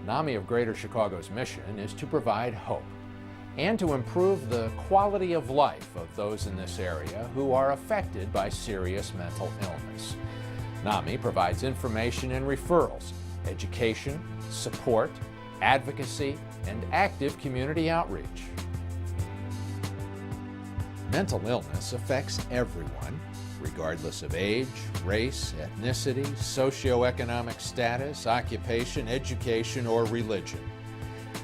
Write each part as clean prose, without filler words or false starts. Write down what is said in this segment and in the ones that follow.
NAMI of Greater Chicago's mission is to provide hope and to improve the quality of life of those in this area who are affected by serious mental illness. NAMI provides information and referrals, education, support, advocacy, and active community outreach. Mental illness affects everyone, regardless of age, race, ethnicity, socioeconomic status, occupation, education, or religion.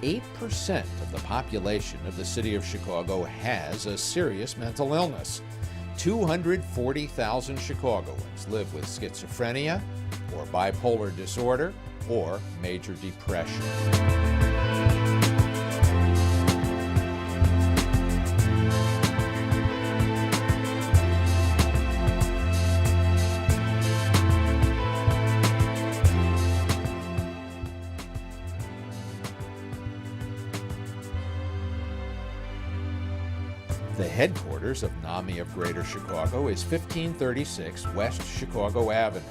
8% of the population of the city of Chicago has a serious mental illness. 240,000 Chicagoans live with schizophrenia, or bipolar disorder, or major depression. The headquarters of NAMI of Greater Chicago is 1536 West Chicago Avenue.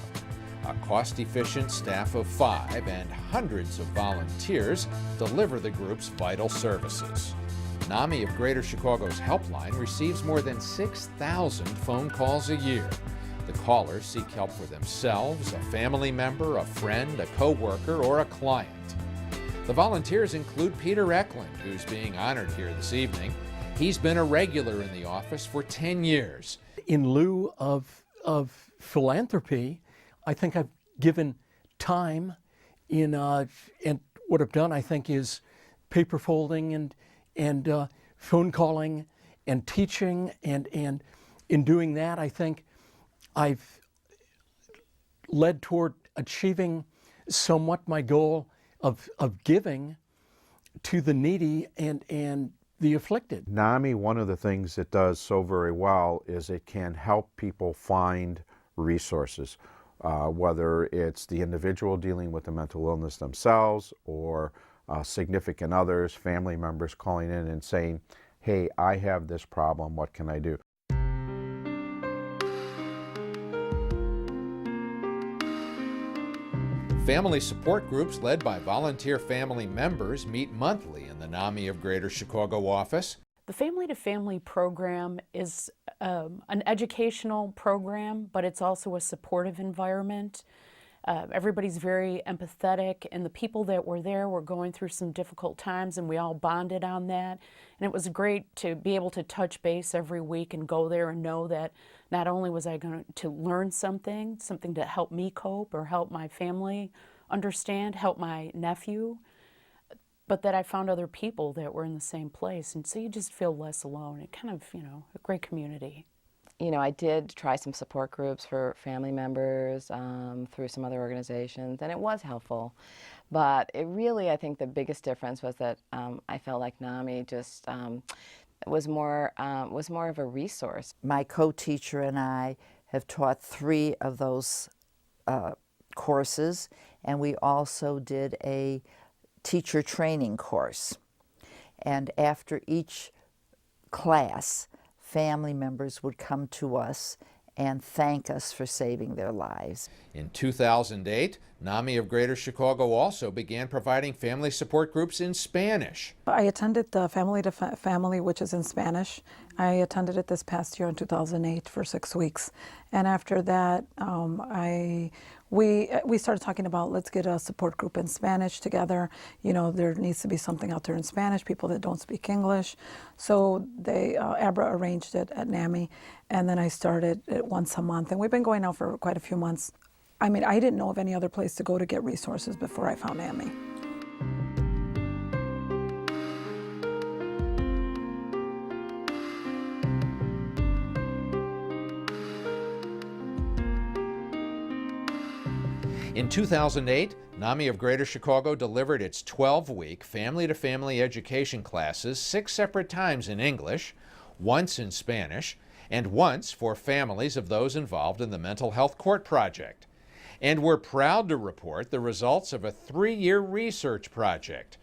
A cost-efficient staff of 5 and hundreds of volunteers deliver the group's vital services. NAMI of Greater Chicago's helpline receives more than 6,000 phone calls a year. The callers seek help for themselves, a family member, a friend, a co-worker, or a client. The volunteers include Peter Eklund, who's being honored here this evening. He's been a regular in the office for 10 years. In lieu of philanthropy, I think I've given time and what I've done, I think, is paper folding and phone calling and teaching, and in doing that, I think I've led toward achieving somewhat my goal of giving to the needy and the afflicted. NAMI, one of the things it does so very well is it can help people find resources, whether it's the individual dealing with the mental illness themselves or significant others, family members calling in and saying, hey, I have this problem, what can I do? Family support groups led by volunteer family members meet monthly in the NAMI of Greater Chicago office. The Family to Family program is an educational program, but it's also a supportive environment. Everybody's very empathetic, and the people that were there were going through some difficult times, and we all bonded on that. And it was great to be able to touch base every week and go there and know that not only was I going to learn something to help me cope or help my family understand, help my nephew, but that I found other people that were in the same place. And so you just feel less alone. It kind of, a great community. I did try some support groups for family members through some other organizations, and it was helpful. But it really, I think the biggest difference was that I felt like NAMI just was more of a resource. My co-teacher and I have taught 3 of those courses, and we also did a teacher training course. And after each class, family members would come to us and thank us for saving their lives. In 2008, NAMI of Greater Chicago also began providing family support groups in Spanish. I attended the Family to Family, which is in Spanish. I attended it this past year in 2008 for 6 weeks. And after that, we started talking about, let's get a support group in Spanish together. There needs to be something out there in Spanish, people that don't speak English. So Abra arranged it at NAMI, and then I started it once a month. And we've been going now for quite a few months. I mean, I didn't know of any other place to go to get resources before I found NAMI. In 2008, NAMI of Greater Chicago delivered its 12-week family-to-family education classes 6 separate times in English, once in Spanish, and once for families of those involved in the Mental Health Court Project. And we're proud to report the results of a 3-year research project.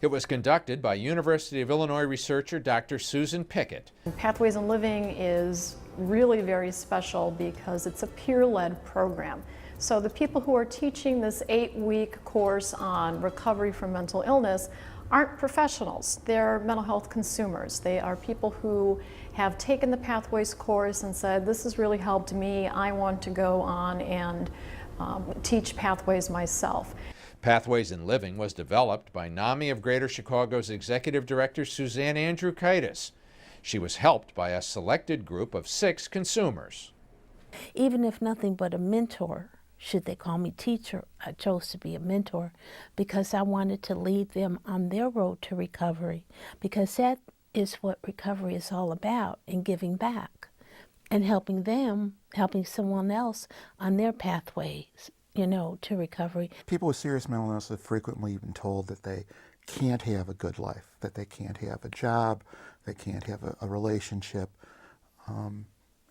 It was conducted by University of Illinois researcher Dr. Susan Pickett. Pathways in Living is really very special because it's a peer-led program. So the people who are teaching this 8-week course on recovery from mental illness aren't professionals. They're mental health consumers. They are people who have taken the Pathways course and said, this has really helped me. I want to go on and teach Pathways myself. Pathways in Living was developed by NAMI of Greater Chicago's Executive Director Suzanne Andrew-Kaitis. She was helped by a selected group of 6 consumers. Even if nothing but a mentor, should they call me teacher, I chose to be a mentor because I wanted to lead them on their road to recovery, because that is what recovery is all about, and giving back and helping them, helping someone else on their pathways, you know, to recovery. People with serious mental illness have frequently been told that they can't have a good life, that they can't have a job, they can't have a relationship,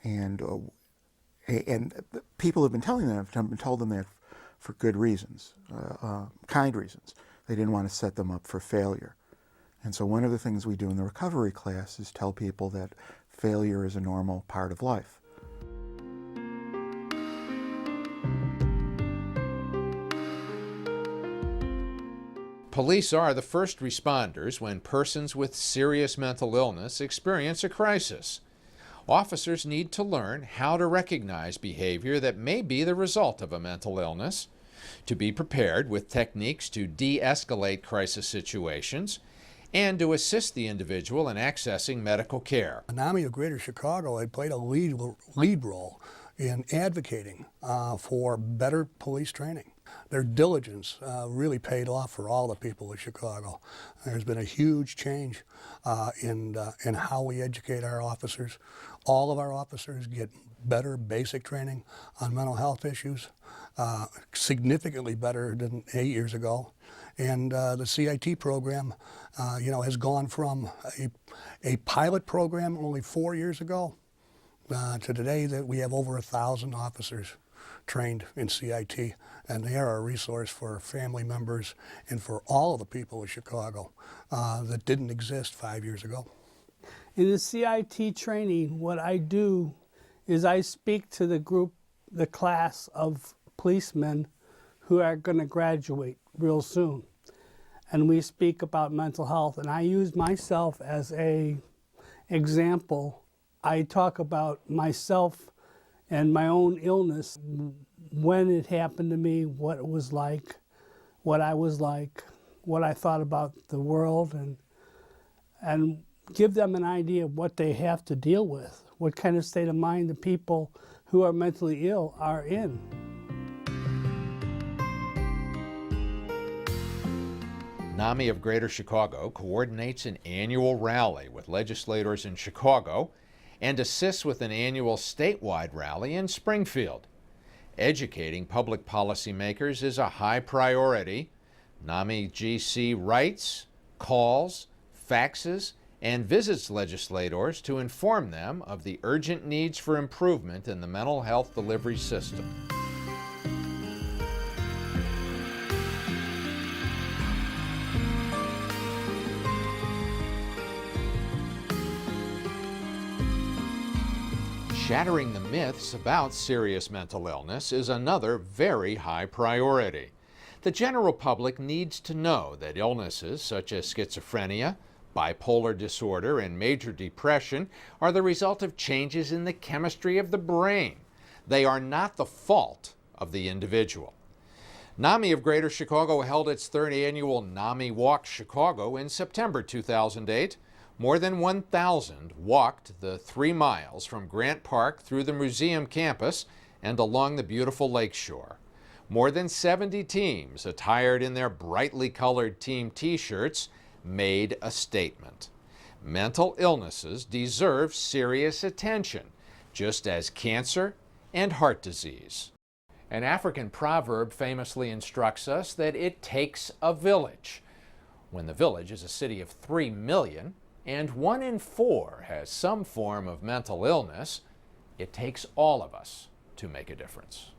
and people have been telling them, have been told them that for good reasons, kind reasons. They didn't want to set them up for failure. And so one of the things we do in the recovery class is tell people that failure is a normal part of life. Police are the first responders when persons with serious mental illness experience a crisis. Officers need to learn how to recognize behavior that may be the result of a mental illness, to be prepared with techniques to de-escalate crisis situations, and to assist the individual in accessing medical care. NAMI of Greater Chicago had played a lead role in advocating for better police training. Their diligence really paid off for all the people of Chicago. There's been a huge change in how we educate our officers. All of our officers get better basic training on mental health issues, significantly better than 8 years ago. And the CIT program, has gone from a pilot program only 4 years ago to today that we have over 1,000 officers trained in CIT, and they are a resource for family members and for all of the people of Chicago that didn't exist 5 years ago. In the CIT training, what I do is I speak to the class of policemen who are going to graduate real soon. And we speak about mental health, and I use myself as an example. I talk about myself and my own illness, when it happened to me, what it was like, what I was like, what I thought about the world, and give them an idea of what they have to deal with, what kind of state of mind the people who are mentally ill are in. NAMI of Greater Chicago coordinates an annual rally with legislators in Chicago and assists with an annual statewide rally in Springfield. Educating public policymakers is a high priority. NAMI GC writes, calls, faxes, and visits legislators to inform them of the urgent needs for improvement in the mental health delivery system. Shattering the myths about serious mental illness is another very high priority. The general public needs to know that illnesses such as schizophrenia, bipolar disorder, and major depression are the result of changes in the chemistry of the brain. They are not the fault of the individual. NAMI of Greater Chicago held its third annual NAMI Walk Chicago in September 2008. More than 1,000 walked the 3 miles from Grant Park through the museum campus and along the beautiful lakeshore. More than 70 teams, attired in their brightly colored team t-shirts, made a statement. Mental illnesses deserve serious attention, just as cancer and heart disease. An African proverb famously instructs us that it takes a village. When the village is a city of 3 million, and 1 in 4 has some form of mental illness, it takes all of us to make a difference.